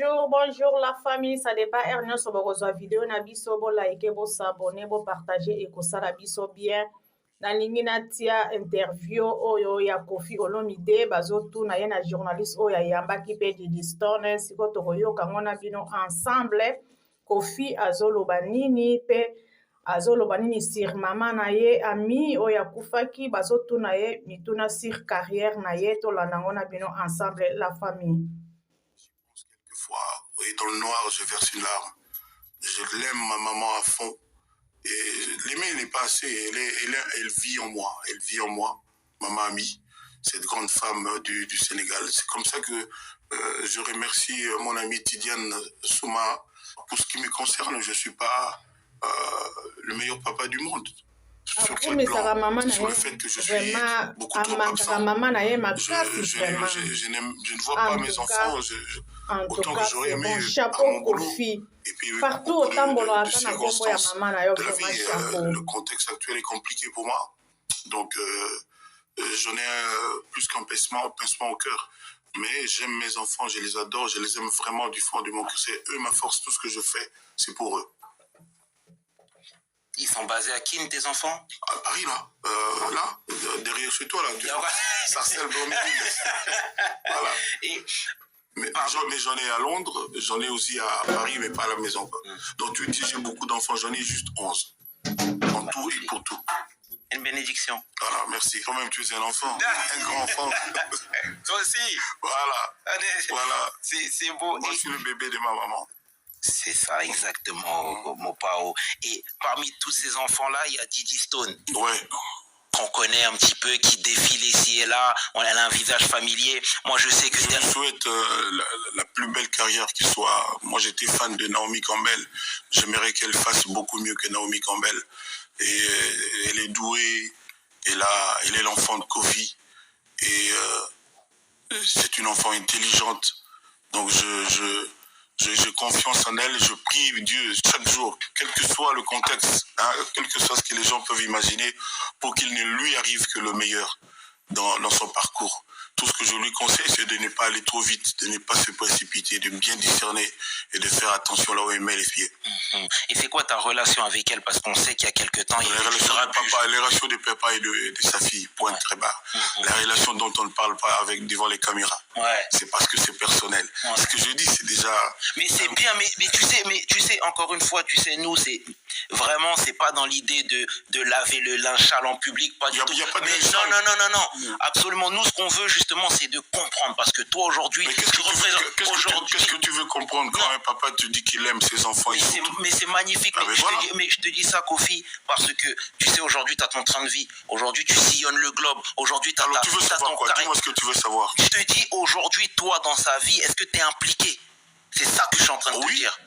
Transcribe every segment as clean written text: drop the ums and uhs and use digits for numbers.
Bonjour la famille, ça dépend Ernest sur vos vidéos na biso bo like bo s'abonner bo partager et ko sala biso bien na lingi na tia interview oyo ya Koffi Olomide bazo tuna ye na journaliste oyo yambaki pe di Stone siko tokoyoka ngona bino ensemble Koffi azoloba nini pe azoloba nini sur mama na ye ami oyo akufaki bazo tuna ye mituna sur carrière na ye tolanda ngona bino ensemble la famille. Quelquefois, oui, dans le noir, je verse une larme. Je l'aime, ma maman, à fond. Et l'aimer n'est pas assez. Elle vit en moi. Elle vit en moi. Maman Ami, cette grande femme du Sénégal. C'est comme ça que je remercie mon ami Tidiane Souma. Pour ce qui me concerne, je ne suis pas le meilleur papa du monde. Sur quel plan, sur le fait que je suis beaucoup trop absent. Je ne vois pas mes enfants autant que j'aurais aimé à mon boulot. Et puis, partout au de circonstances de la vie, le contexte actuel est compliqué pour moi. Donc, j'en ai plus qu'un pincement au cœur. Mais j'aime mes enfants, je les adore, je les aime vraiment du fond de mon cœur. C'est eux ma force, tout ce que je fais, c'est pour eux. Ils sont basés à Kin, tes enfants? À Paris, là. Là, derrière chez toi, là. Sarcelles, Bromide. Voilà. Mais j'en ai à Londres, j'en ai aussi à Paris, mais pas à la maison. Donc tu dis, j'ai beaucoup d'enfants, j'en ai juste 11. En tout et pour tout. Une bénédiction. Voilà, merci. Quand même, tu es un enfant, un grand enfant. Toi aussi. Voilà. Voilà. C'est beau. Moi, je suis le bébé de ma maman. C'est ça, exactement, mon pao. Et parmi tous ces enfants-là, il y a Didi Stone. Ouais. Qu'on connaît un petit peu, qui défile ici et là. Elle a un visage familier. Moi, je sais que... Je lui souhaite la plus belle carrière qui soit. Moi, j'étais fan de Naomi Campbell. J'aimerais qu'elle fasse beaucoup mieux que Naomi Campbell. Et elle est douée. Elle est l'enfant de Koffi. Et c'est une enfant intelligente. Donc, j'ai confiance en elle, je prie Dieu chaque jour, quel que soit le contexte, hein, quel que soit ce que les gens peuvent imaginer, pour qu'il ne lui arrive que le meilleur dans son parcours. Tout ce que je lui conseille, c'est de ne pas aller trop vite, de ne pas se précipiter, de bien discerner et de faire attention là où elle met les pieds. Et c'est quoi ta relation avec elle? Parce qu'on sait qu'il y a quelques temps... Les relations de papa et de sa fille, point très bas. La relation dont on ne parle pas devant les caméras. Ouais. C'est parce que c'est personnel. Ouais. Ce que je dis, c'est déjà... Mais c'est bien, mais tu sais, encore une fois, tu sais, nous, c'est vraiment, c'est pas dans l'idée de laver le linge sale en public, pas du tout. Y a pas de non. Absolument, nous, ce qu'on veut, justement, c'est de comprendre, parce que toi, aujourd'hui, qu'est-ce que tu veux comprendre quand un papa te dit qu'il aime ses enfants? Mais c'est magnifique. Mais je te dis ça, Koffi, parce que, tu sais, aujourd'hui, tu as ton train de vie. Aujourd'hui, tu sillonnes le globe. Aujourd'hui, tu as tu veux savoir quoi? Dis-moi ce que tu veux savoir. Je te dis, aujourd'hui, toi, dans sa vie, est-ce que tu es impliqué? C'est ça que je suis en train de te dire.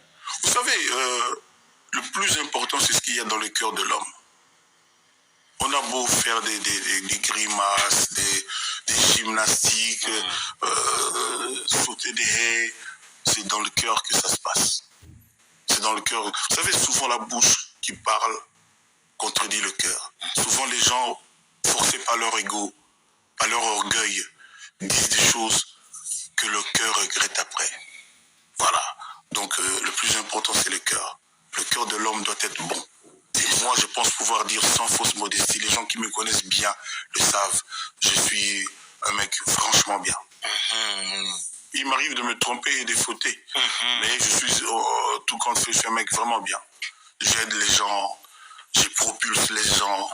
Vous savez, le plus important, c'est ce qu'il y a dans le cœur de l'homme. On a beau faire des grimaces, des gymnastiques, sauter des haies, c'est dans le cœur que ça se passe. C'est dans le cœur. Vous savez, souvent la bouche qui parle contredit le cœur. Souvent les gens, forcés par leur ego, par leur orgueil, disent des choses que le cœur regrette après. Voilà. Donc le plus important, c'est le cœur. Le cœur de l'homme doit être bon. Et moi, je pense pouvoir dire sans fausse modestie, les gens qui me connaissent bien le savent, je suis un mec franchement bien. Il m'arrive de me tromper et de fauter, mais je suis, tout compte fait, je suis un mec vraiment bien. J'aide les gens, je propulse les gens,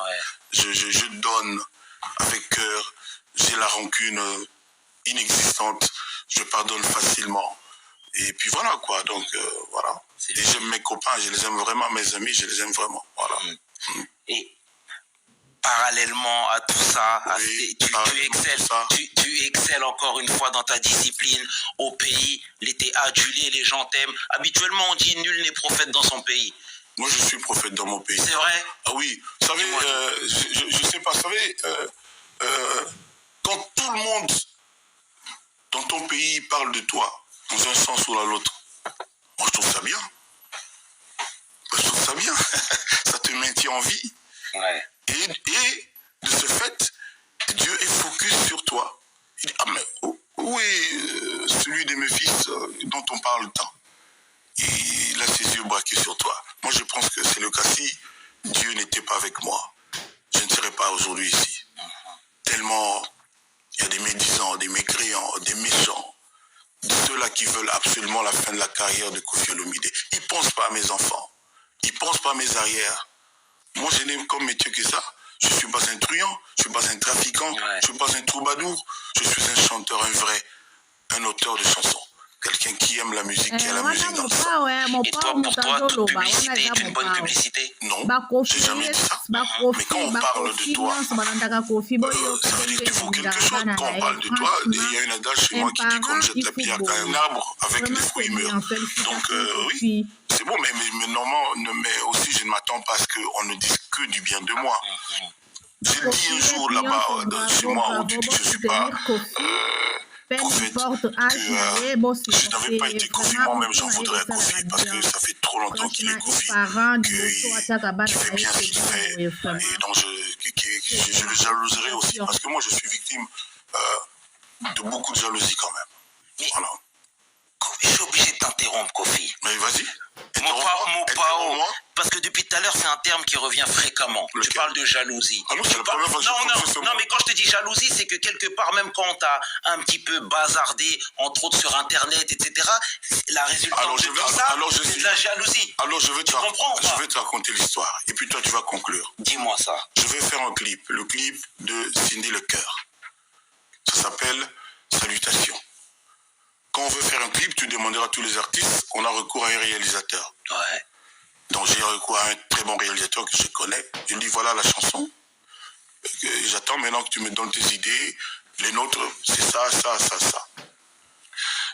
je donne avec cœur, j'ai la rancune inexistante, je pardonne facilement. Et puis voilà quoi, donc voilà. Et j'aime mes copains, je les aime vraiment, mes amis, je les aime vraiment. Voilà. Et parallèlement à tout ça, tu excelles encore une fois dans ta discipline au pays, t'es adulé, les gens t'aiment. Habituellement on dit nul n'est prophète dans son pays. Moi je suis prophète dans mon pays. C'est vrai? Ah oui, vous savez, je sais pas, vous savez, quand tout le monde dans ton pays parle de toi, dans un sens ou dans l'autre, moi je trouve ça bien. Je trouve ça bien. Ça te maintient en vie. Ouais. Et de ce fait, Dieu est focus sur toi. Il dit, ah mais où est celui de mes fils dont on parle tant. Il a ses yeux braqués sur toi. Moi, je pense que c'est le cas si Dieu n'était pas avec moi. Je ne serais pas aujourd'hui ici. Tellement il y a des médisants, des mécréants, des méchants, ceux-là qui veulent absolument la fin de la carrière de Koffi Olomide. Ils ne pensent pas à mes enfants. Ils ne pensent pas à mes arrières. Moi, je n'ai comme métier que ça. Je ne suis pas un truand, je ne suis pas un trafiquant, je ne suis pas un troubadour. Je suis un chanteur, un vrai, un auteur de chansons. Quelqu'un qui aime la musique, qui a la musique dans le sang. Et toi, pour toi, toute publicité est une bonne publicité? Non, j'ai jamais dit ça. Mais quand on parle de toi, ça veut dire que tu vaux quelque chose. Quand on parle de toi, il y a une adage chez moi qui dit qu'on jette la pierre à un arbre avec les fruits mûrs. Donc oui, c'est bon, mais normalement, mais aussi je ne m'attends pas à ce qu'on ne dise que du bien de moi. J'ai dit un jour là-bas, chez moi, où tu dis que je ne suis pas... prophète, que je n'avais pas été Koffi, moi-même j'en voudrais à Koffi parce que ça fait trop longtemps qu'il est Koffi, qu'il fait bien ce qu'il fait, et donc je le jalouserai aussi parce que moi je suis victime de beaucoup de jalousie quand même. Voilà. Je suis obligé de t'interrompre, Koffi. Mais vas-y. Mopao, parce que depuis tout à l'heure, c'est un terme qui revient fréquemment. Tu parles de jalousie. Ah non, c'est la première fois que non, mais quand je te dis jalousie, c'est que quelque part, même quand on t'a un petit peu bazardé, entre autres sur Internet, etc., la résultante de tout ça, c'est de la jalousie. Alors, je vais te raconter l'histoire. Et puis toi, tu vas conclure. Dis-moi ça. Je vais faire un clip. Le clip de Cindy Lecoeur. Ça s'appelle Salutations. Quand on veut faire un clip, tu demanderas à tous les artistes, on a recours à un réalisateur. Ouais. Donc j'ai recours à un très bon réalisateur que je connais. Je lui dis voilà la chanson. J'attends maintenant que tu me donnes tes idées. Les nôtres, c'est ça, ça, ça, ça.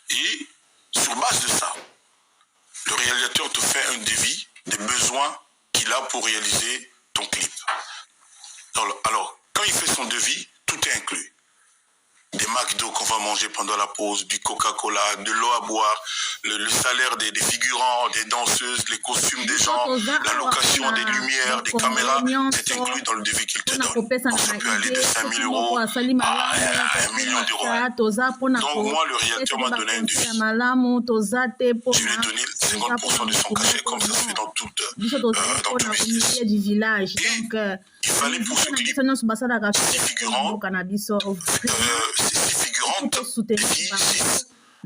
Et sur base de ça, le réalisateur te fait un devis des besoins qu'il a pour réaliser ton clip. Alors, quand il fait son devis, tout est inclus. Des McDo qu'on va manger pendant la pause, du Coca-Cola, de l'eau à boire, le salaire des figurants, des danseuses, les costumes des gens, la location des lumières, des caméras, c'est inclus dans le devis qu'il te donne. Donc ça peut aller de 5 000 euros à 1 million d'euros. Donc moi, le réalisateur m'a donné un devis. Je lui ai donné 50% de son cachet, comme ça se fait dans tout le business. Et il fallait pour ce clip 6 figurants, 6 figurantes, et 6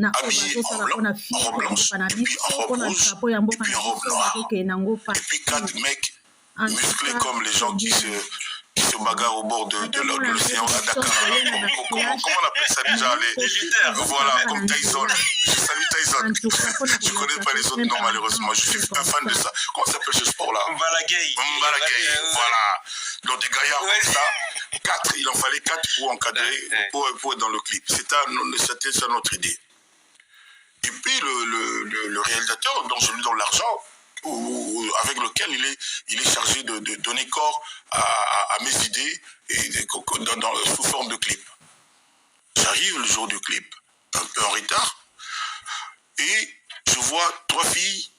habillés en blanc, en robe blanche, et puis en robe rouge, et puis en robe noire. Et puis 4 mecs musclés comme les gens qui se bagarrent au bord de l'océan à Dakar. Comment on appelle ça déjà? Voilà, comme Tyson. Je salue Tyson. Je ne connais pas les autres noms malheureusement. Je suis un fan de ça. Comment s'appelle ce sport-là? Mbalagaï. Voilà. Donc des gaillards comme ça. 4, il en fallait 4 pour encadrer, pour être dans le clip. C'était ça notre idée. Et puis le réalisateur, dont je lui donne l'argent, avec lequel il est chargé de donner corps à mes idées sous forme de clip. J'arrive le jour du clip, un peu en retard, et je vois 3 filles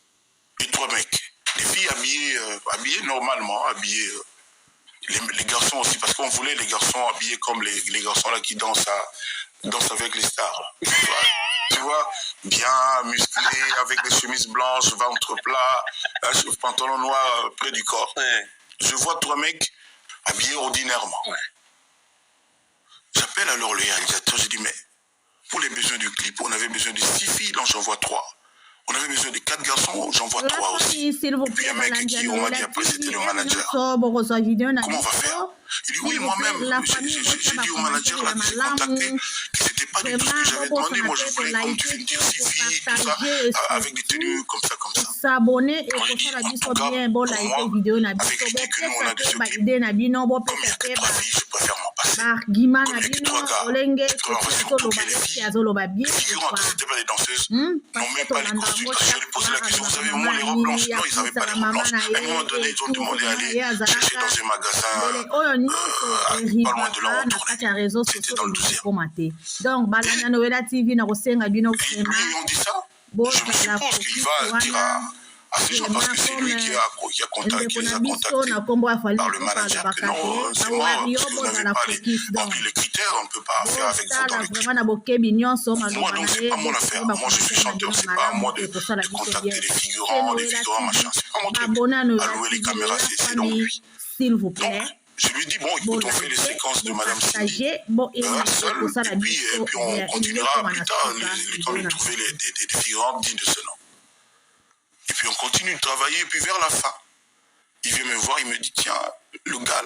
et 3 mecs. Les filles habillées normalement, habillées, les garçons aussi, parce qu'on voulait les garçons habillés comme les garçons là qui dansent avec les stars. Là. Tu vois, bien musclés, avec des chemises blanches, ventre plat, pantalon noir près du corps. Ouais. Je vois 3 mecs habillés ordinairement. Ouais. J'appelle alors le réalisateur, je dis, mais pour les besoins du clip, on avait besoin de 6 filles, donc j'en vois 3. On avait besoin de 4 garçons, j'en vois 3 aussi. Et puis un mec qui, on m'a dit après, c'était le manager. Comment on va faire? Il dit, oui, moi-même, j'ai dit au manager là que j'ai contacté, que c'était pas du tout ce que j'avais demandé. Moi, je voulais, comme tu viens de dire, 6 filles, tout ça, avec des tenues comme ça. S'abonner et en tout cas, pour moi, avec l'idée que nous, on a de ce clip, comme il n'y a que 3 filles, je préfère m'en passer. Comme il n'y a que 3 gars, on va surtout que les filles, les figurantes, c'était pas des danseuses, n'ont même pas les costumes. Parce que je lui ai posé la question, vous avez au moins les robes blanches? Non, ils n'avaient pas les robes blanches. À un moment donné, ils ont demandé d'aller chercher dans un magasin pas loin de là où on tournait. C'était dans le 12e. Et lui, on dit ça. Je me suppose qu'il va dire Ah, c'est sûr, parce que c'est lui qui les a contactés par le manager que non, c'est mort, si vous n'avez pas les critères, on ne peut pas faire avec vous dans le clip. Moi, donc, c'est pas mon affaire. Moi, je suis chanteur, c'est pas à moi de contacter les figurants, machin. C'est pas mon truc. Allouer les caméras, c'est donc lui. Donc, je lui dis, bon, écoute, on fait les séquences de Madame Cindy seule, et puis on continuera plus tard, le temps de trouver des figurantes dignes de ce nom. Et puis on continue de travailler, et puis vers la fin, il vient me voir, il me dit, tiens, le gars,